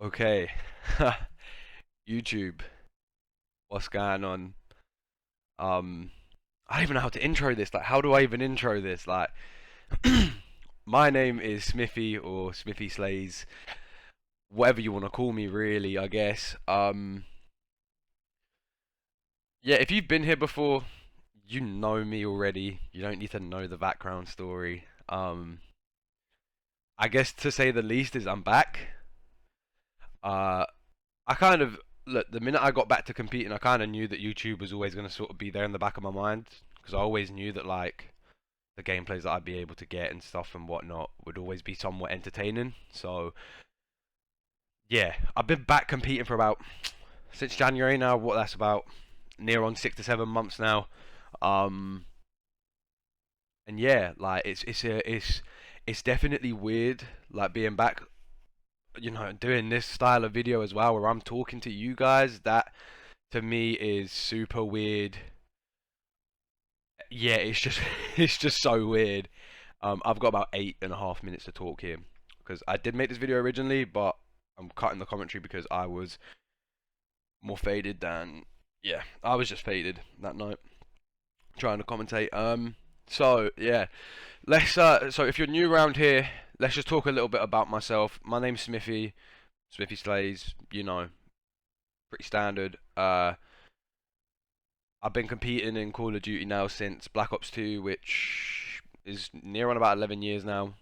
Okay. YouTube, what's going on? Um, I don't even know how to intro this. Like, how do I even intro this? Like, my name is Smithy or Smithy Slays, whatever you want to call me, really, I guess. Yeah, if you've been here before, you know me already. You don't need to know the background story. I guess to say the least is I'm back. Uh, I kind of look the minute I got back to competing, I kind of knew that YouTube was always going to sort of be there in the back of my mind because I always knew that like the gameplays that I'd be able to get and stuff and whatnot would always be somewhat entertaining. So yeah, I've been back competing for about since January now. What that's about near on 6 to 7 months now. Um, and yeah, like it's definitely weird like being back. You know, doing this style of video as well, where I'm talking to you guys. That to me is super weird. Yeah, it's just it's just so weird. I've got about 8.5 minutes to talk here because I did make this video originally, but I'm cutting the commentary because I was more faded than yeah, I was just faded that night trying to commentate. So yeah, let's so if you're new around here, let's just talk a little bit about myself. My name's Smithy, Smithy Slays. You know, pretty standard. I've been competing in Call of Duty now since Black Ops 2, which is near on about 11 years now.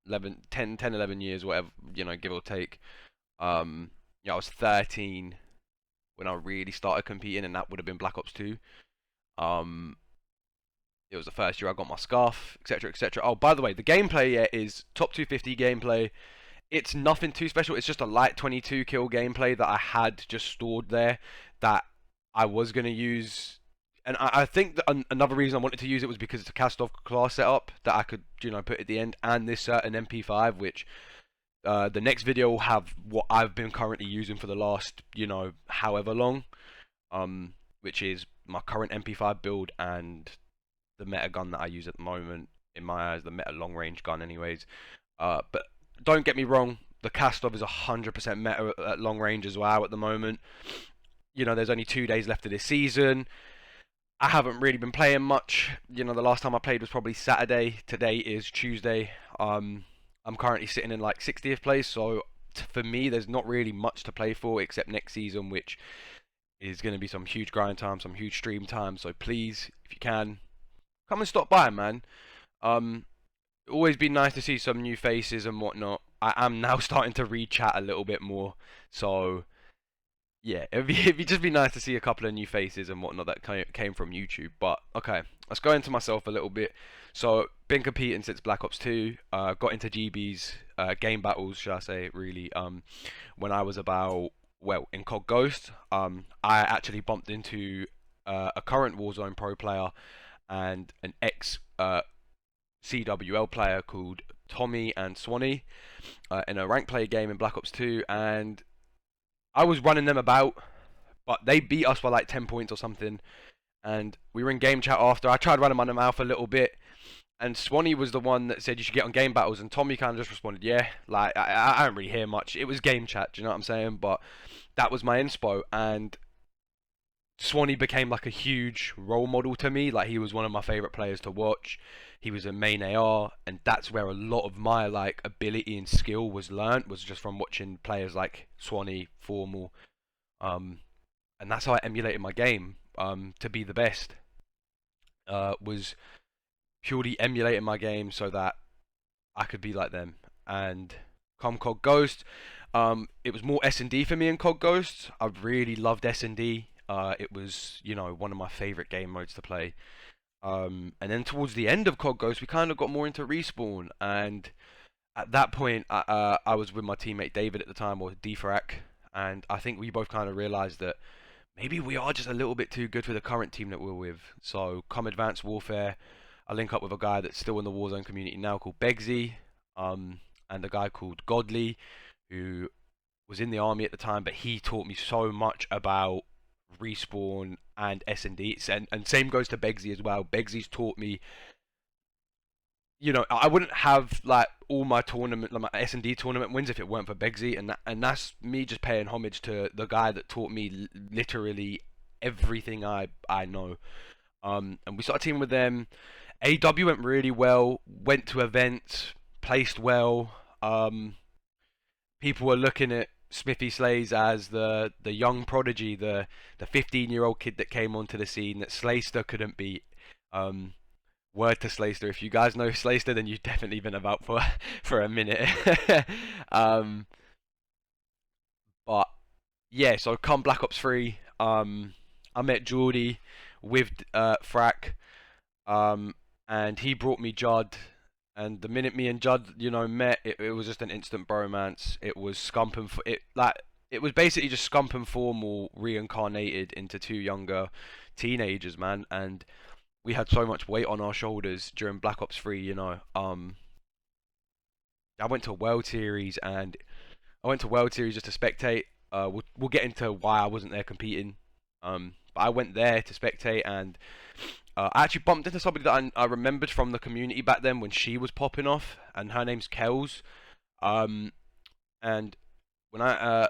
11, 10, 10, 11 years, whatever, you know, give or take. Yeah, I was 13 when I really started competing, and that would have been Black Ops 2. Um, it was the first year I got my scarf, etc., etc. Oh, by the way, the gameplay yeah, is top 250 gameplay. It's nothing too special. It's just a light 22 kill gameplay that I had just stored there that I was gonna use, and I think that another reason I wanted to use it was because it's a cast-off class setup that I could, you know, put at the end, and this certain MP5, which the next video will have what I've been currently using for the last, you know, however long, which is my current MP5 build and the meta gun that I use at the moment. In my eyes, the meta long range gun, anyways. But don't get me wrong, the cast-off is 100% meta at long range as well at the moment. You know, there's only 2 days left of this season. I haven't really been playing much. You know, the last time I played was probably Saturday. Today is Tuesday. I'm currently sitting in like 60th place, so for me, there's not really much to play for except next season, which is going to be some huge grind time, some huge stream time. So please, if you can, come and stop by, man. Um, Always be nice to see some new faces and whatnot. I am now starting to read chat a little bit more, so yeah, it'd just be nice to see a couple of new faces and whatnot that came from YouTube. But okay, let's go into myself a little bit. So, been competing since Black Ops 2. Got into GB's game battles, should I say, really. When I was about well in COD Ghost. I actually bumped into a current Warzone pro player and an ex CWL player called Tommy and Swanee in a rank play game in Black Ops 2, and I was running them about, but they beat us by like 10 points or something. And we were in game chat after. I tried running my mouth a little bit, and Swanee was the one that said you should get on game battles, and Tommy kind of just responded, yeah. Like I don't really hear much. It was game chat, do you know what I'm saying? But that was my inspo, and Swanee became like a huge role model to me. Like he was one of my favorite players to watch. He was a main AR, and that's where a lot of my like ability and skill was learnt. Was just from watching players like Swanee, Formal, um, and that's how I emulated my game to be the best. Was purely emulating my game so that I could be like them. And come COD Ghost, it was more S&D for me in COD Ghost. I really loved S&D. It was, you know, one of my favorite game modes to play. And then towards the end of COD Ghost, we kind of got more into respawn. And at that point, I was with my teammate David at the time, or Defrac, and I think we both kind of realized that maybe we are just a little bit too good for the current team that we're with. So come Advanced Warfare, I link up with a guy that's still in the Warzone community now called Begsy, and a guy called Godly, who was in the army at the time, but he taught me so much about respawn and S&D, and same goes to Begsy as well. Begsy's taught me you know, I wouldn't have like all my tournament, like my S&D tournament wins if it weren't for Begsy, and that's me just paying homage to the guy that taught me literally everything I know. And we started teaming with them. AW went really well. Went to events, placed well. People were looking at Smithy Slays as the young prodigy, the 15-year-old kid that came onto the scene that Slayster couldn't beat. Um, Word to Slayster. If you guys know Slayster, then you've definitely been about for for a minute. um, but yeah, so come Black Ops 3, I met Geordie with Frack, um, and he brought me Judd. And the minute me and Judd, you know, met, it was just an instant bromance. It was Scump and it like it was basically just Scump and Formal reincarnated into two younger teenagers, man. And we had so much weight on our shoulders during Black Ops 3, you know. I went to World Series and I went to World Series just to spectate. We'll get into why I wasn't there competing. But I went there to spectate, and I actually bumped into somebody that I remembered from the community back then when she was popping off, and her name's Kels. Um, and when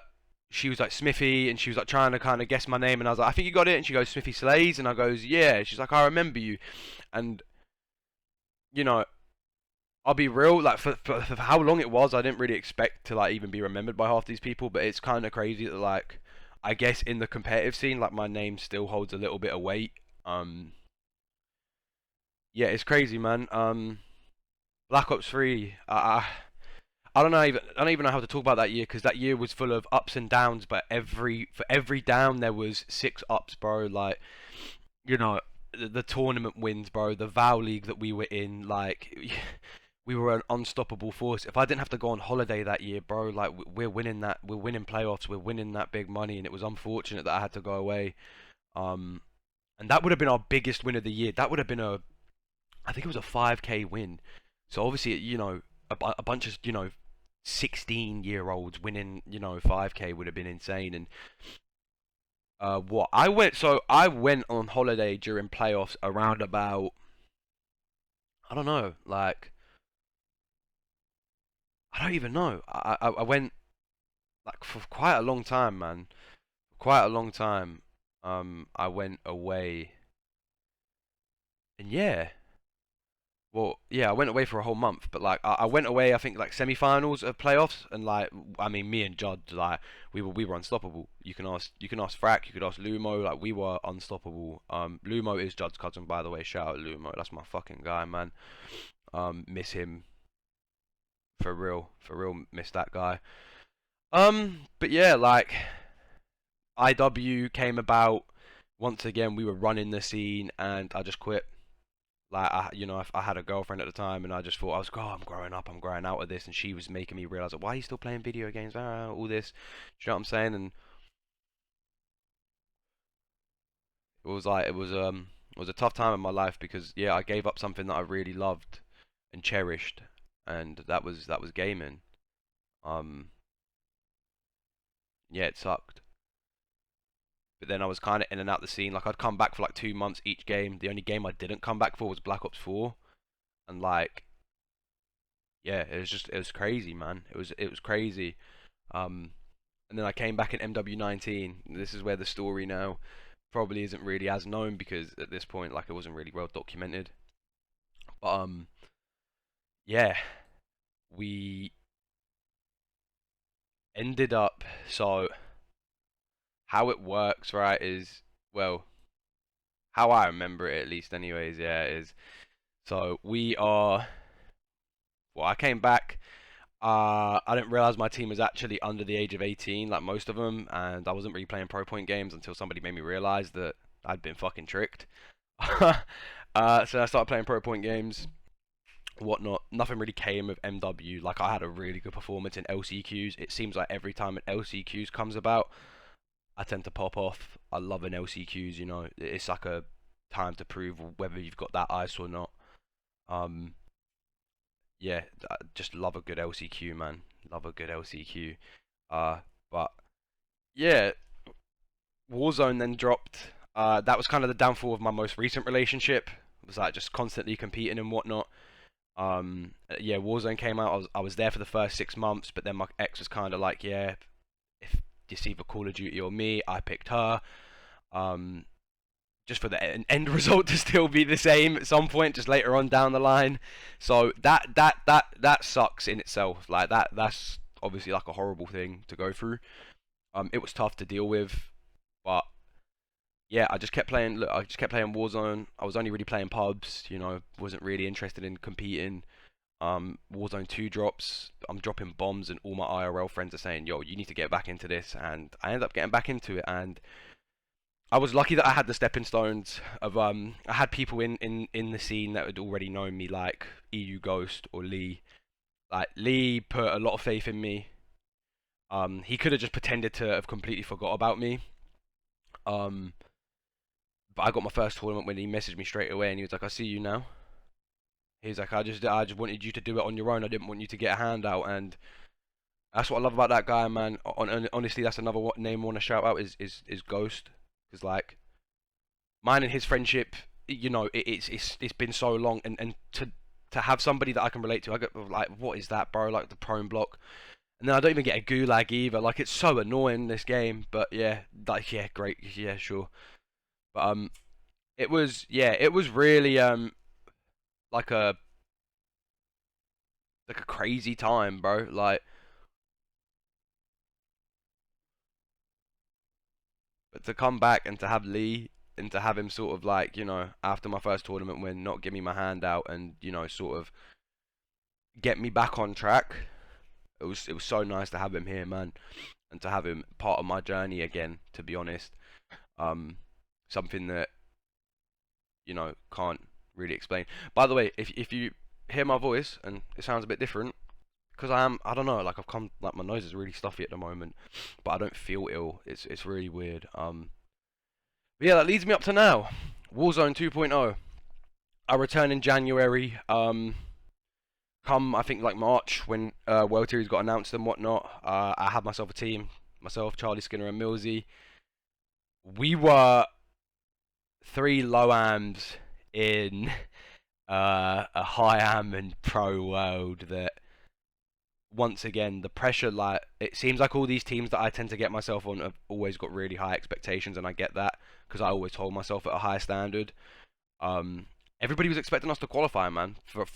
she was like Smithy, and she was like trying to kind of guess my name, and I was like, I think you got it, and she goes Smithy Slays, and I goes, yeah. She's like, I remember you, and you know, I'll be real, like for how long it was, I didn't really expect to like even be remembered by half these people, but it's kind of crazy that like I guess in the competitive scene, like my name still holds a little bit of weight. Um, yeah, it's crazy, man. Black Ops 3, I don't know even I don't even know how to talk about that year because that year was full of ups and downs, but for every down there was six ups, bro. Like you know, the tournament wins, bro. The Vow League that we were in, like, we were an unstoppable force. If I didn't have to go on holiday that year, bro, like, we're winning that. We're winning playoffs. We're winning that big money, and it was unfortunate that I had to go away. Um, and that would have been our biggest win of the year. That would have been I think it was a 5K win. So obviously, you know, a bunch of, you know, 16-year-olds winning, you know, 5K would have been insane. And what I went on holiday during playoffs around about I don't know, like I don't even know. I went like for quite a long time, man. Quite a long time. I went away, and yeah, well, yeah, I went away for a whole month. But like, I went away, I think like semi-finals of playoffs, and like, I mean, me and Judd, like, we were unstoppable. You can ask Frack, you could ask Lumo, like, we were unstoppable. Lumo is Judd's cousin, by the way. Shout out Lumo, that's my fucking guy, man. Miss him for real, miss that guy. But yeah, like IW came about. Once again, we were running the scene, and I just quit. Like I had a girlfriend at the time, and I just thought I'm growing up, I'm growing out of this, and she was making me realize, like, why are you still playing video games? All this, you know what I'm saying? And it was like it was a tough time in my life because yeah, I gave up something that I really loved and cherished, and that was gaming. Um, yeah, it sucked. But then I was kind of in and out the scene. Like I'd come back for like 2 months each game. The only game I didn't come back for was Black Ops 4, and like yeah, it was crazy, man. It was crazy. Um, and then I came back in MW19. This is where the story now probably isn't really as known because at this point, like, it wasn't really well documented. But yeah, we ended up. So how it works, right? Is well, how I remember it at least, anyways. Yeah, is so we are. Well, I came back. I didn't realize my team was actually under the age of 18, like most of them, and I wasn't really playing pro point games until somebody made me realize that I'd been fucking tricked. So I started playing pro point games, whatnot. Nothing really came of MW. Like I had a really good performance in LCQs. It seems like every time an LCQs comes about, I tend to pop off. I love an LCQs. You know, it's like a time to prove whether you've got that ice or not. Um, yeah, I just love a good LCQ, man. Love a good LCQ. But yeah, Warzone then dropped. That was kind of the downfall of my most recent relationship. It was like just constantly competing and whatnot. Yeah, Warzone came out. I was there for the first 6 months, but then my ex was kind of like, yeah, if it's either Call of Duty or me, I picked her. Um, just for the end result to still be the same at some point, just later on down the line. So that sucks in itself. Like that's obviously like a horrible thing to go through. It was tough to deal with, but yeah, I just kept playing. Look, I just kept playing Warzone. I was only really playing pubs. Wasn't really interested in competing. Warzone 2 drops. I'm dropping bombs, and all my IRL friends are saying, "Yo, you need to get back into this." And I ended up getting back into it, and I was lucky that I had the stepping stones of I had people in the scene that had already known me, like EU Ghost or Lee. Like Lee put a lot of faith in me. He could have just pretended to have completely forgot about me. Um, but I got my first tournament when he messaged me straight away, and he was like, "I see you now." He's like, I just wanted you to do it on your own. I didn't want you to get a handout, and that's what I love about that guy, man. Honestly, that's another name I want to shout out is Ghost, because like mine and his friendship, it's been so long, and to have somebody that I can relate to, I get like, what is that, bro? Like the prone block, and then I don't even get a gulag either. Like it's so annoying this game, but yeah, like yeah, great, yeah, sure. But it was really like a like a crazy time, bro. Like, but to come back and to have Lee and to have him sort of like, after my first tournament win, not give me my hand out and, sort of get me back on track. It was so nice to have him here, man, and to have him part of my journey again, to be honest. Um Something that, can't really explain. By the way, if you hear my voice and it sounds a bit different, because I don't know, like I've come, like my nose is really stuffy at the moment, but I don't feel ill. It's really weird. But yeah, that leads me up to now. Warzone 2.0. I return in January. Come I think like March when World Series got announced and whatnot. I had myself a team. Myself, Charlie Skinner, and Millsy. We were three low ams in a high am and pro world that once again the pressure, like it seems like all these teams that I tend to get myself on have always got really high expectations, and I get that because I always hold myself at a high standard. Um, Everybody was expecting us to qualify, man, for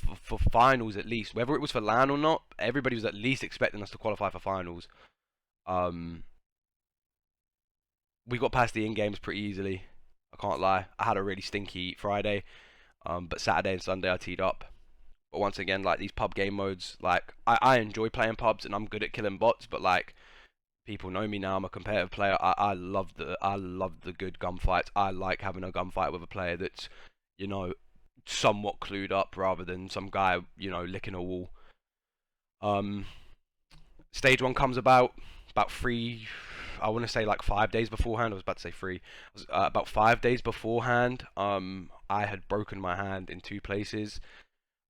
finals at least. Whether it was for LAN or not, everybody was at least expecting us to qualify for finals. Um, we got past the in games pretty easily. I can't lie. I had a really stinky Friday, but Saturday and Sunday I teed up. But once again, like these pub game modes, like I enjoy playing pubs and I'm good at killing bots, but like people know me now, I'm a competitive player. I love the good gunfights. I like having a gunfight with a player that's, you know, somewhat clued up rather than some guy, licking a wall. Um, Stage one comes about three. I want to say like 5 days beforehand. I was about to say three. About 5 days beforehand. I had broken my hand in two places.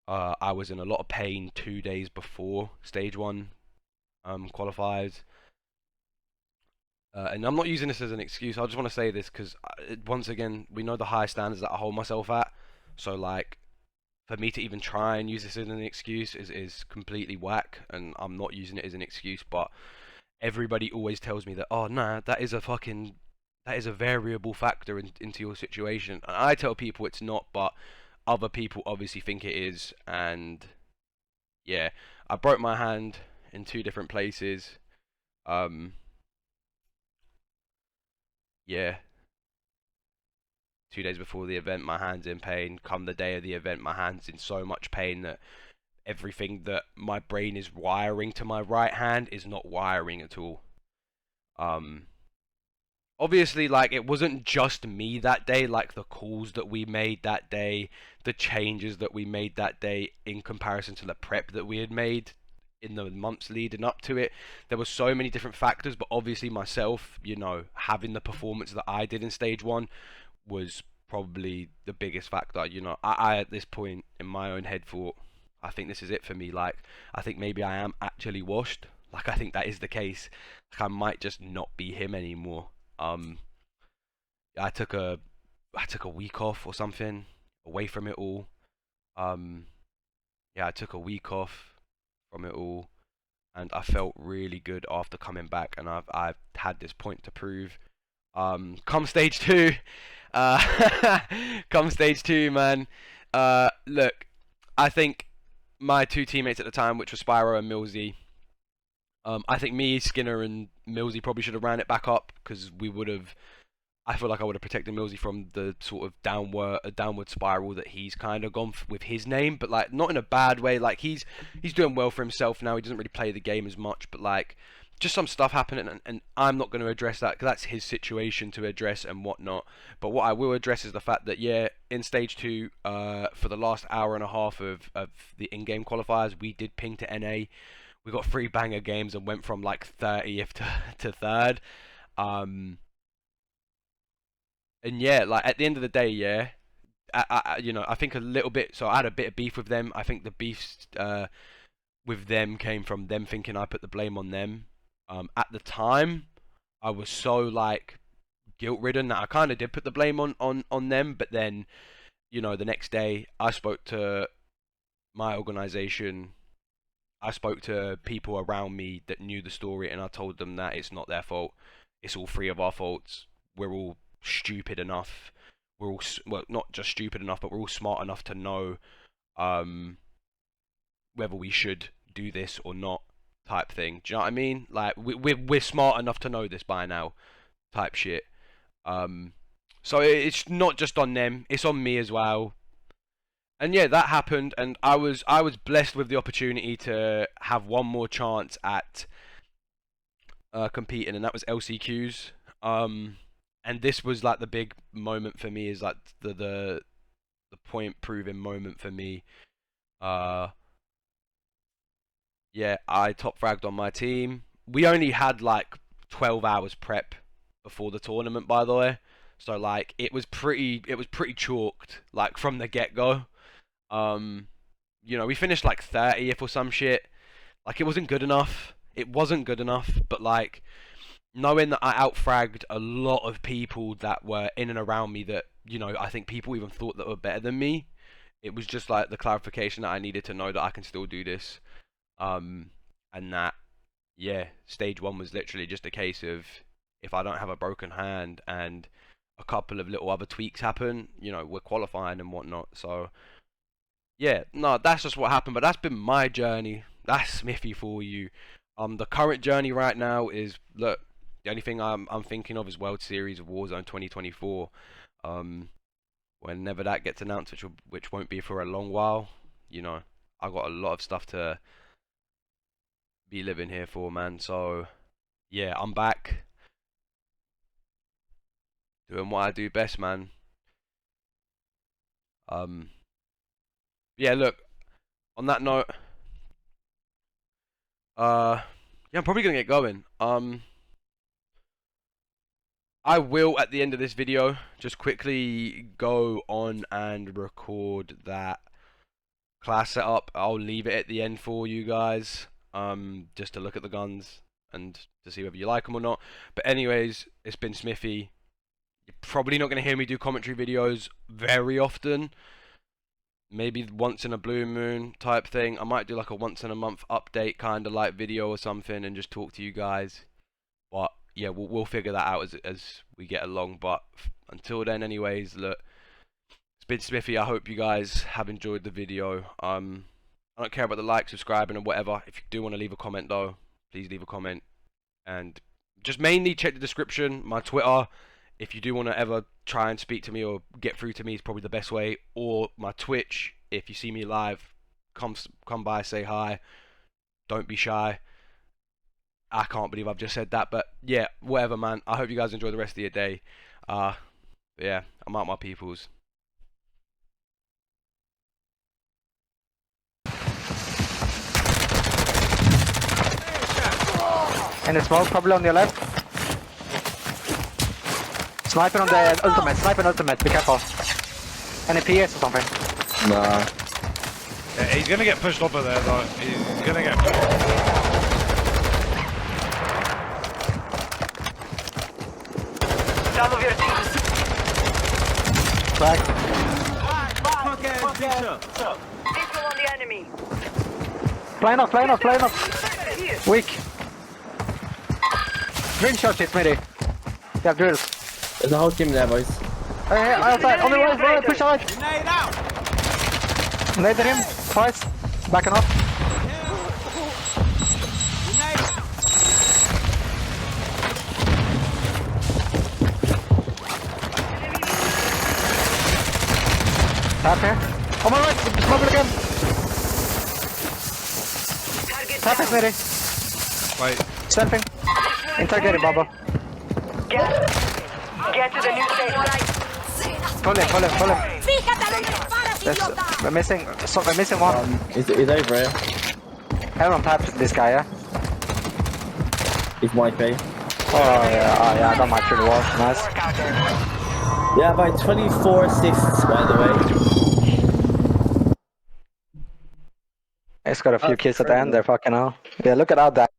I was in a lot of pain 2 days before stage one qualified. And I'm not using this as an excuse. I just want to say this because once again, we know the high standards that I hold myself at. So like, for me to even try and use this as an excuse is completely whack, and I'm not using it as an excuse. But everybody always tells me that, oh nah, that is a variable factor into your situation. And I tell people it's not, but other people obviously think it is. And yeah, I broke my hand in two different places. Um, yeah, 2 days before the event, my hand's in pain. Come the day of the event, my hand's in so much pain that everything that my brain is wiring to my right hand is not wiring at all. Um, Obviously, like it wasn't just me that day. Like the calls that we made that day, the changes that we made that day in comparison to the prep that we had made in the months leading up to it. There were so many different factors, but obviously myself, having the performance that I did in stage one was probably the biggest factor. I at this point in my own head thought, I think this is it for me. Like, I think maybe I am actually washed. Like, I think that is the case. Like, I might just not be him anymore. Um, I took a week off or something away from it all. Um, yeah, I took a week off from it all, and I felt really good after coming back, and I've had this point to prove. Come stage 2, come stage 2, man. Look, I think my 2 teammates at the time, which were Spyro and Millsy, I think me, Skinner, and Millsy probably should have ran it back up, because we would have. I feel like I would have protected Millsy from the sort of downward spiral that he's kind of gone with his name, but like not in a bad way. Like he's doing well for himself now. He doesn't really play the game as much, but like just some stuff happening, and I'm not going to address that because that's his situation to address and whatnot. But what I will address is the fact that yeah, in stage 2, for the last hour and a half of the in-game qualifiers, we did ping to NA. We got 3 banger games and went from like 30th to 3rd. And yeah, like at the end of the day, yeah, I think a little bit. So I had a bit of beef with them. I think the beef with them came from them thinking I put the blame on them. At the time, I was so like guilt-ridden that I kind of did put the blame on them. But then, you know, the next day I spoke to my organization. I spoke to people around me that knew the story, and I told them that it's not their fault. It's all 3 of our faults. We're all stupid enough. We're all, well, not just stupid enough, but we're all smart enough to know whether we should do this or not, type thing. Do you know what I mean? Like we're smart enough to know this by now, type shit. So it's not just on them, it's on me as well. And yeah, that happened, and I was blessed with the opportunity to have one more chance at competing, and that was LCQs. And this was like the big moment for me, is like the point proving moment for me. Yeah, I top fragged on my team. We only had like 12 hours prep before the tournament, by the way. So like it was pretty chalked like from the get-go. You know, we finished like 30th or some shit. Like it wasn't good enough. It wasn't good enough, but like knowing that I outfragged a lot of people that were in and around me that, you know, I think people even thought that were better than me, it was just like the clarification that I needed to know that I can still do this. And that, yeah, stage 1 was literally just a case of if I don't have a broken hand and a couple of little other tweaks happen, you know, we're qualifying and whatnot. So yeah, no, that's just what happened, but that's been my journey. That's Smithy for you. The current journey right now is, look, the only thing I'm thinking of is World Series of Warzone 2024. Whenever that gets announced, which won't be for a long while, you know, I've got a lot of stuff to be living here for, man. So yeah, I'm back doing what I do best, man. Yeah, look, on that note, yeah, I'm probably gonna get going. I will, at the end of this video, just quickly go on and record that class setup. I'll leave it at the end for you guys, just to look at the guns and to see whether you like them or not. But anyways, it's been Smithy. You're probably not going to hear me do commentary videos very often. Maybe once in a blue moon type thing. I might do like a once in a month update kind of like video or something and just talk to you guys. But yeah, we'll figure that out as we get along. But until then, anyways, look, it's been Smithy. I hope you guys have enjoyed the video. I don't care about the like, subscribing, and whatever. If you do want to leave a comment though, please leave a comment. And just mainly check the description, my Twitter. If you do want to ever try and speak to me or get through to me, is probably the best way. Or my Twitch. If you see me live, come by, say hi. Don't be shy. I can't believe I've just said that, but yeah, whatever, man. I hope you guys enjoy the rest of your day. Yeah, I'm out, my peoples. And the smoke probably on your left. Sniper on the ultimate, sniper on ultimate, be careful. Any PS or something? Nah. Yeah, he's gonna get pushed over there though. He's gonna get pushed. Some of your team. Crack. Visual on the enemy. Flying off. Here. Weak. Green shot hit, Smithy. You have drills. There's a whole team there, boys. Hey, outside. On the right, push right. Naded him twice. Backing off. Tap here. On my right, smoke it again. Target Tap it, Smithy. Wait. Stepping. Integrate it, Bubba. Get to the new safe zone. Pull him. Fíjate dónde disparas, Yes, idiota. we're missing one. He's over here. Everyone tap this guy, yeah? He's white bay. Oh yeah, I got my through the wall. Nice. Work out there. Yeah, by 24 assists, by the way. He's got a few kills at the end there, fucking hell. Yeah, look at how that.